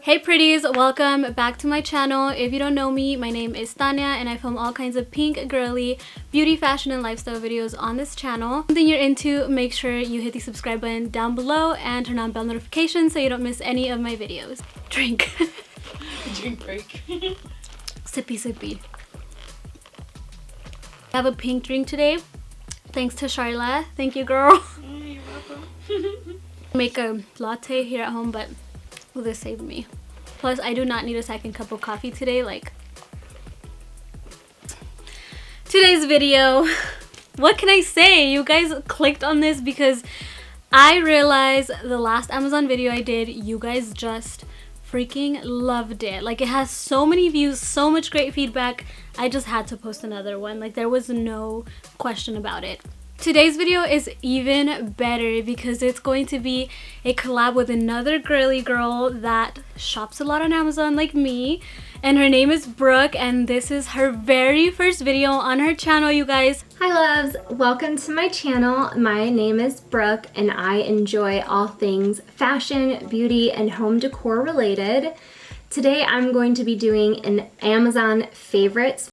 Hey pretties, welcome back to my channel. If you don't know me, my name is Tanya and I film all kinds of pink, girly, beauty, fashion, and lifestyle videos on this channel. Something you're into, make sure you hit the subscribe button down below and turn on bell notifications so you don't miss any of my videos. Drink. Drink break. Sippy sippy. I have a pink drink today, thanks to Charla. Thank you, girl. You're welcome. Make a latte here at home, but will this save me? Plus, I do not need a second cup of coffee today. Like, today's video, what can I say? You guys clicked on this because I realized the last Amazon video I did, you guys just freaking loved it. Like, it has so many views, so much great feedback. I just had to post another one. Like, there was no question about it. Today's video is even better because it's going to be a collab with another girly girl that shops a lot on Amazon like me, and her name is Brooke, and this is her very first video on her channel, you guys. Hi loves, welcome to my channel. My name is Brooke and I enjoy all things fashion, beauty, and home decor related. Today I'm going to be doing an Amazon favorites.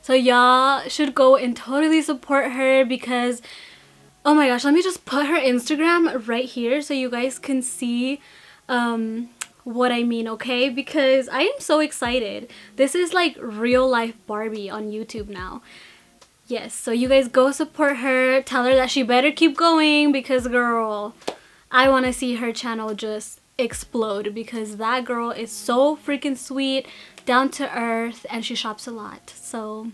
So y'all should go and totally support her because, oh my gosh, let me just put her Instagram right here so you guys can see what I mean, okay? Because I am so excited. This is like real life Barbie on YouTube now. Yes, so you guys go support her. Tell her that she better keep going because, girl, I want to see her channel just explode because that girl is so freaking sweet, down to earth, and she shops a lot. So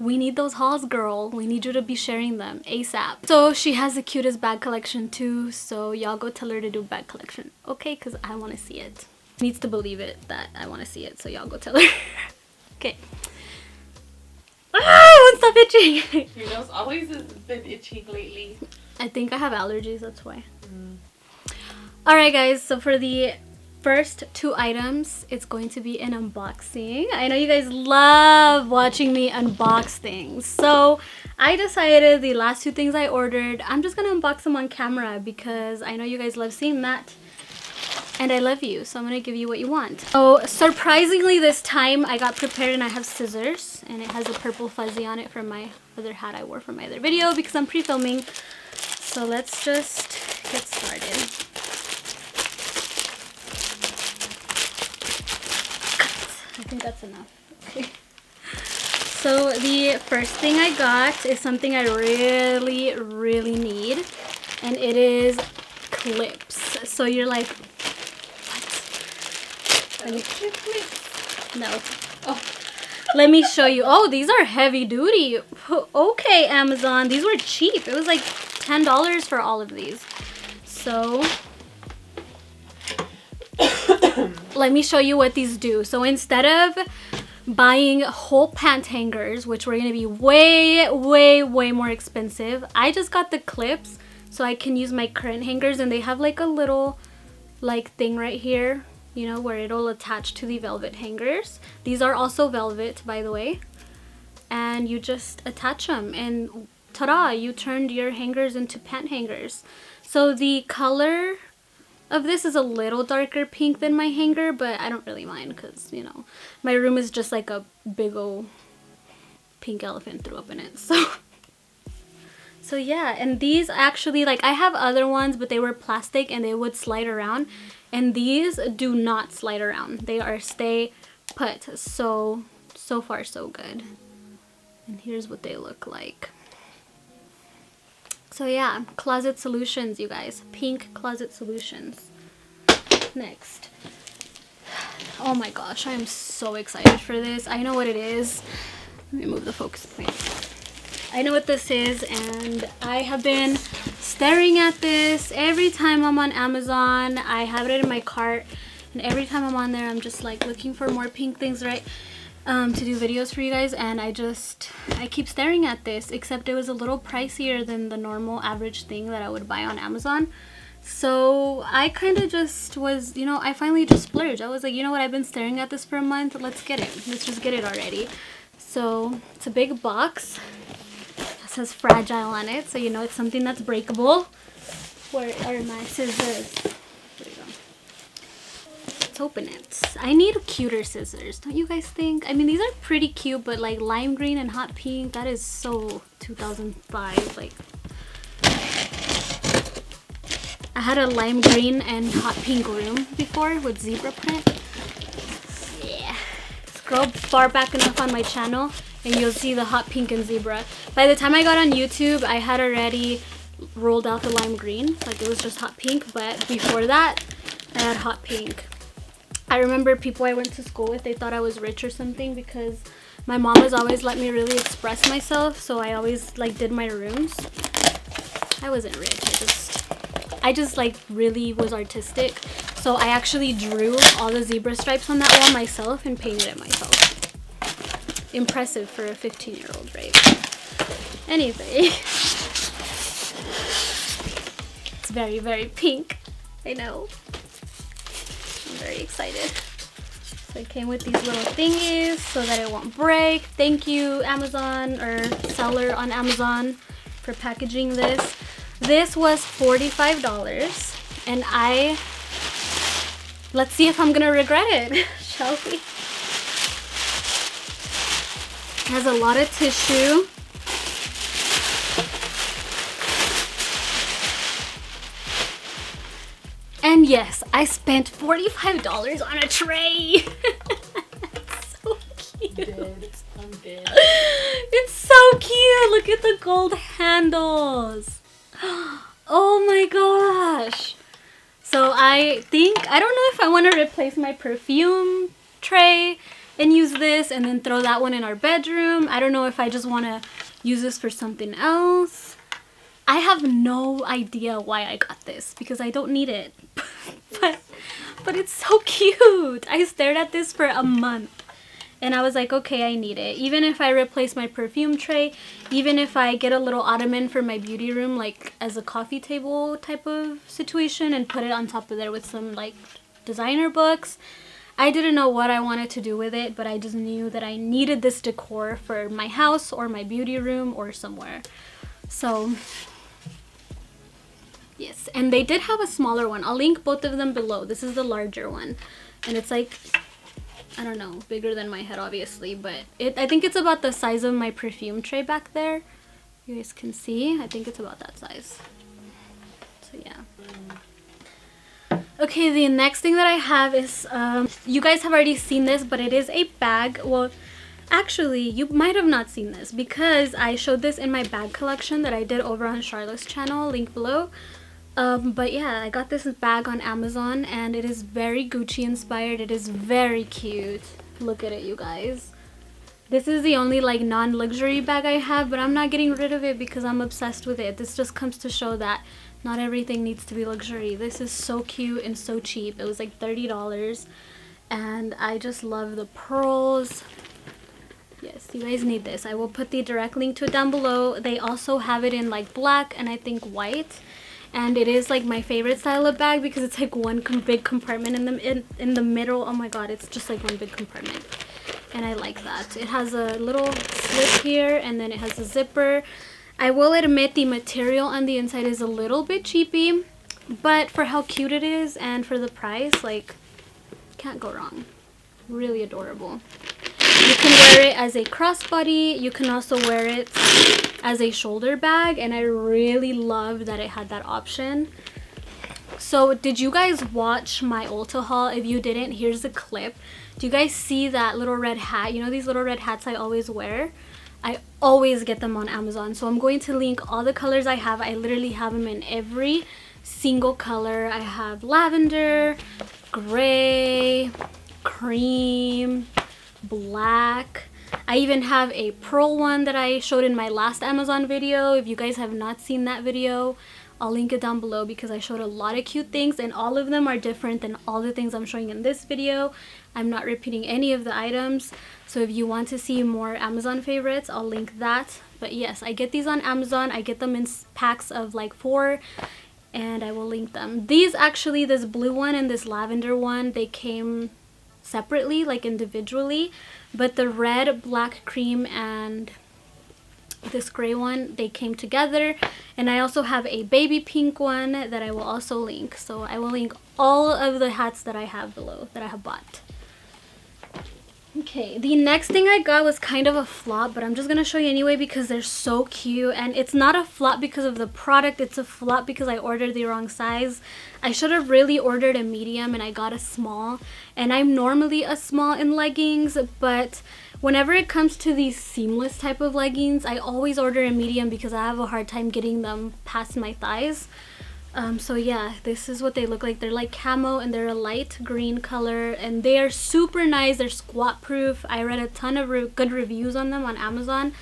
we need those hauls, girl. We need you to be sharing them ASAP. So she has the cutest bag collection too, so y'all go tell her to do bag collection, okay? Because I want to see it. She needs to believe it that I want to see it, so y'all go tell her. Okay. Ah, it won't stop itching. Your nose always has been itching lately. I think I have allergies, that's why. Alright guys, so for the first two items, it's going to be an unboxing. I know you guys love watching me unbox things, so I decided the last two things I ordered, I'm just gonna unbox them on camera because I know you guys love seeing that and I love you, so I'm gonna give you what you want. So surprisingly this time I got prepared and I have scissors, and it has a purple fuzzy on it from my other hat I wore from my other video because I'm pre-filming. So let's just get started. I think that's enough. Okay. So the first thing I got is something I really need, and it is clips. So you're like, what? No. Oh, let me show you. Oh, these are heavy duty. Okay, Amazon. These were cheap. It was like $10 for all of these. So let me show you what these do. So instead of buying whole pant hangers, which were going to be way more expensive, I just got the clips so I can use my current hangers, and they have like a little like thing right here, you know, where it'll attach to the velvet hangers. These are also velvet, by the way, and you just attach them and ta-da, you turned your hangers into pant hangers. So the color of this is a little darker pink than my hanger, but I don't really mind because, you know, my room is just like a big old pink elephant threw up in it. So yeah, and these actually, like, I have other ones, but they were plastic and they would slide around, and these do not slide around. They are stay put. So far so good. And here's what they look like. So yeah, closet solutions, you guys. Pink closet solutions. Next. Oh my gosh, I am so excited for this. I know what it is. Let me move the focus point. I know what this is, and I have been staring at this every time I'm on Amazon. I have it in my cart, and every time I'm on there, I'm just like looking for more pink things, right? To do videos for you guys, and I keep staring at this, except it was a little pricier than the normal average thing that I would buy on Amazon. So I kind of just was, you know, I finally just splurged. I was like, you know what, I've been staring at this for a month. Let's get it. Let's just get it already. So it's a big box. It says fragile on it, so you know it's something that's breakable. Where are my scissors? There we go. Let's open it. I need cuter scissors, don't you guys think? I mean, these are pretty cute, but like lime green and hot pink, that is so 2005. Like, I had a lime green and hot pink room before with zebra print. Yeah. Scroll far back enough on my channel and you'll see the hot pink and zebra. By the time I got on YouTube, I had already rolled out the lime green. Like, it was just hot pink, but before that, I had hot pink. I remember people I went to school with, they thought I was rich or something because my mom has always let me really express myself, so I always like did my rooms. I wasn't rich, I just like really was artistic. So I actually drew all the zebra stripes on that wall myself and painted it myself. Impressive for a 15-year-old, right? Anyway. It's very, very pink. I know. I'm very excited. So it came with these little thingies so that it won't break. Thank you, Amazon, or seller on Amazon, for packaging this. This was $45, and let's see if I'm gonna regret it, shall we? It has a lot of tissue. And yes, I spent $45 on a tray. So cute. I'm dead. It's so cute. Look at the gold handles. Oh my gosh. So I don't know if I want to replace my perfume tray and use this and then throw that one in our bedroom. I don't know if I just want to use this for something else. I have no idea why I got this because I don't need it. but it's so cute. I stared at this for a month. And I was like, okay, I need it. Even if I replace my perfume tray, even if I get a little ottoman for my beauty room, like as a coffee table type of situation and put it on top of there with some like designer books. I didn't know what I wanted to do with it, but I just knew that I needed this decor for my house or my beauty room or somewhere. So, yes. And they did have a smaller one. I'll link both of them below. This is the larger one. And it's like, I don't know, bigger than my head obviously, but I think it's about the size of my perfume tray back there. You guys can see, I think it's about that size. So yeah. Okay, the next thing that I have is, you guys have already seen this, but it is a bag. Well, actually, you might have not seen this because I showed this in my bag collection that I did over on Charlotte's channel, link below. But yeah, I got this bag on Amazon and it is very Gucci inspired. It is very cute. Look at it, you guys. This is the only like non-luxury bag I have, but I'm not getting rid of it because I'm obsessed with it. This just comes to show that not everything needs to be luxury. This is so cute and so cheap. It was like $30 and I just love the pearls. Yes, you guys need this. I will put the direct link to it down below. They also have it in like black and I think white. And it is like my favorite style of bag because it's like one big compartment in the middle. Oh my god, it's just like one big compartment. And I like that. It has a little slip here and then it has a zipper. I will admit the material on the inside is a little bit cheapy, but for how cute it is and for the price, like, can't go wrong. Really adorable. You can wear it as a crossbody. You can also wear it as a shoulder bag, and I really love that it had that option. So did you guys watch my Ulta haul? If you didn't, here's a clip. Do you guys see that little red hat? You know these little red hats I always wear? I always get them on Amazon. So I'm going to link all the colors I have. I literally have them in every single color. I have lavender, gray, cream, black. I even have a pearl one that I showed in my last Amazon video. If you guys have not seen that video, I'll link it down below because I showed a lot of cute things and all of them are different than all the things I'm showing in this video. I'm not repeating any of the items. So if you want to see more Amazon favorites, I'll link that. But yes, I get these on Amazon. I get them in packs of like 4. and I will link them. These actually, this blue one and this lavender one, they came separately, like individually, but the red, black, cream, and this gray one, they came together. And I also have a baby pink one that I will also link. So I will link all of the hats that I have below, that I have bought. Okay, the next thing I got was kind of a flop, but I'm just gonna show you anyway because they're so cute. And it's not a flop because of the product, it's a flop because I ordered the wrong size. I should have really ordered a medium and I got a small. And I'm normally a small in leggings, but whenever it comes to these seamless type of leggings, I always order a medium because I have a hard time getting them past my thighs. So yeah, this is what they look like. They're like camo and they're a light green color and they are super nice. They're squat proof. I read a ton of good reviews on them on Amazon,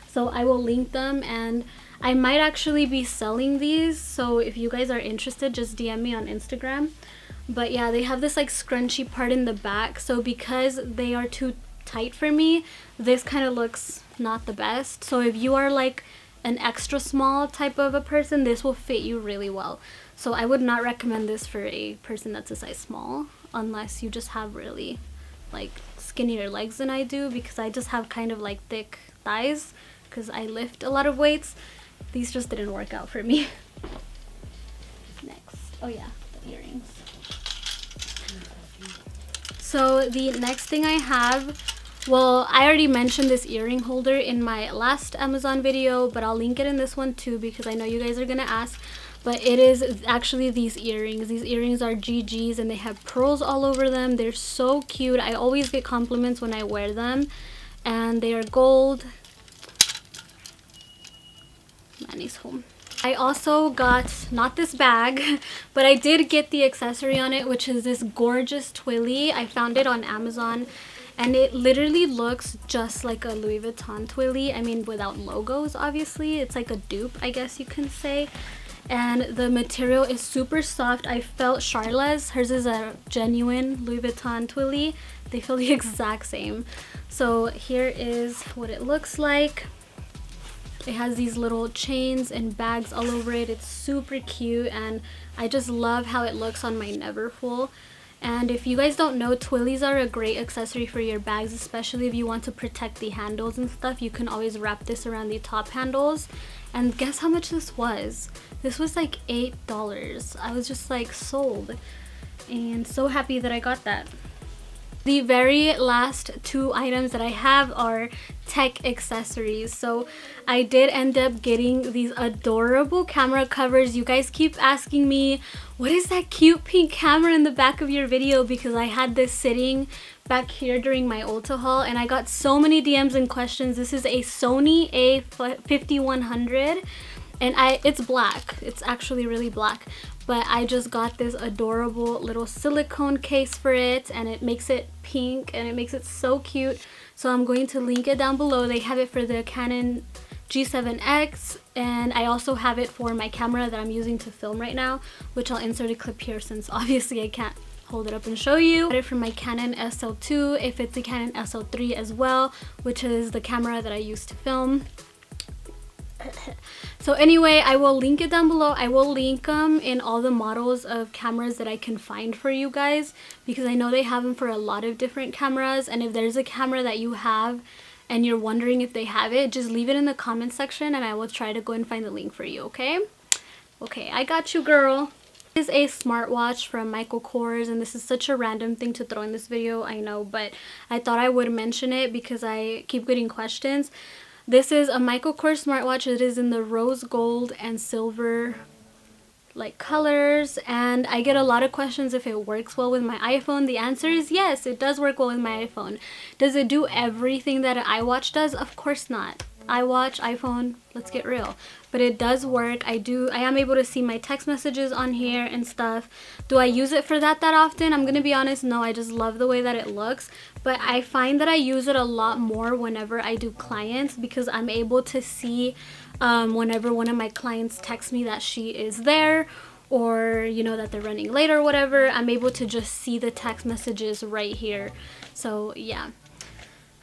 so I will link them, and I might actually be selling these, so if you guys are interested, just DM me on Instagram. But yeah, they have this like scrunchy part in the back, so because they are too tight for me, this kind of looks not the best. So if you are like an extra small type of a person, this will fit you really well. So I would not recommend this for a person that's a size small unless you just have really like skinnier legs than I do, because I just have kind of like thick thighs because I lift a lot of weights. These just didn't work out for me. Next, oh yeah, the earrings. So the next thing I have, well, I already mentioned this earring holder in my last Amazon video, but I'll link it in this one too because I know you guys are gonna ask. But it is actually these earrings. These earrings are GG's and they have pearls all over them. They're so cute. I always get compliments when I wear them. And they are gold. Manny's home. I also got, not this bag, but I did get the accessory on it, which is this gorgeous twilly. I found it on Amazon. And it literally looks just like a Louis Vuitton twilly. I mean, without logos, obviously. It's like a dupe, I guess you can say. And the material is super soft. I felt Charla's. Hers is a genuine Louis Vuitton twilly. They feel the exact same. So here is what it looks like. It has these little chains and bags all over it. It's super cute and I just love how it looks on my Neverfull. And if you guys don't know, twillies are a great accessory for your bags, especially if you want to protect the handles and stuff. You can always wrap this around the top handles. And guess how much this was? This was like $8. I was just like sold and so happy that I got that. The very last two items that I have are tech accessories. So I did end up getting these adorable camera covers. You guys keep asking me, what is that cute pink camera in the back of your video? Because I had this sitting back here during my Ulta haul and I got so many DMs and questions. This is a Sony A5100 and it's black. It's actually really black. But I just got this adorable little silicone case for it and it makes it pink and it makes it so cute. So I'm going to link it down below. They have it for the Canon G7X and I also have it for my camera that I'm using to film right now, which I'll insert a clip here since obviously I can't hold it up and show you. I got it for my Canon SL2, if it's the Canon SL3 as well, which is the camera that I use to film. So anyway, I will link it down below. I will link them in all the models of cameras that I can find for you guys because I know they have them for a lot of different cameras. And if there's a camera that you have and you're wondering if they have it, just leave it in the comment section and I will try to go and find the link for you, okay? Okay, I got you, girl. This is a smartwatch from Michael Kors and this is such a random thing to throw in this video, I know, but I thought I would mention it because I keep getting questions. This is a Michael Kors smartwatch. It is in the rose gold and silver like colors and I get a lot of questions if it works well with my iPhone. The answer is yes, it does work well with my iPhone. Does it do everything that an iWatch does? Of course not. iWatch, iPhone, let's get real. But it does work. I am able to see my text messages on here and stuff. Do I use it for that often? I'm gonna be honest, no. I just love the way that it looks. But I find that I use it a lot more whenever I do clients because I'm able to see whenever one of my clients texts me that she is there or you know that they're running late or whatever. I'm able to just see the text messages right here. So yeah.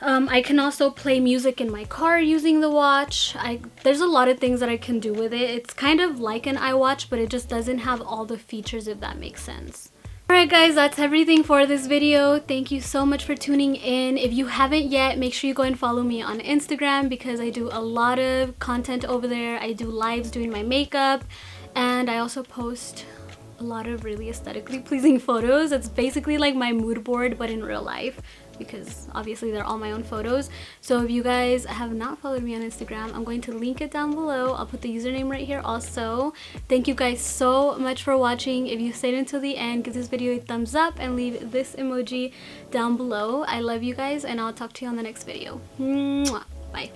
I can also play music in my car using the watch. There's a lot of things that I can do with it. It's kind of like an iWatch, but it just doesn't have all the features, if that makes sense. Alright guys, that's everything for this video. Thank you so much for tuning in. If you haven't yet, make sure you go and follow me on Instagram because I do a lot of content over there. I do lives doing my makeup, and I also post a lot of really aesthetically pleasing photos. It's basically like my mood board, but in real life, because obviously they're all my own photos. So if you guys have not followed me on Instagram, I'm going to link it down below. I'll put the username right here also. Thank you guys so much for watching. If you stayed until the end, give this video a thumbs up and leave this emoji down below. I love you guys, and I'll talk to you on the next video. Mwah. Bye.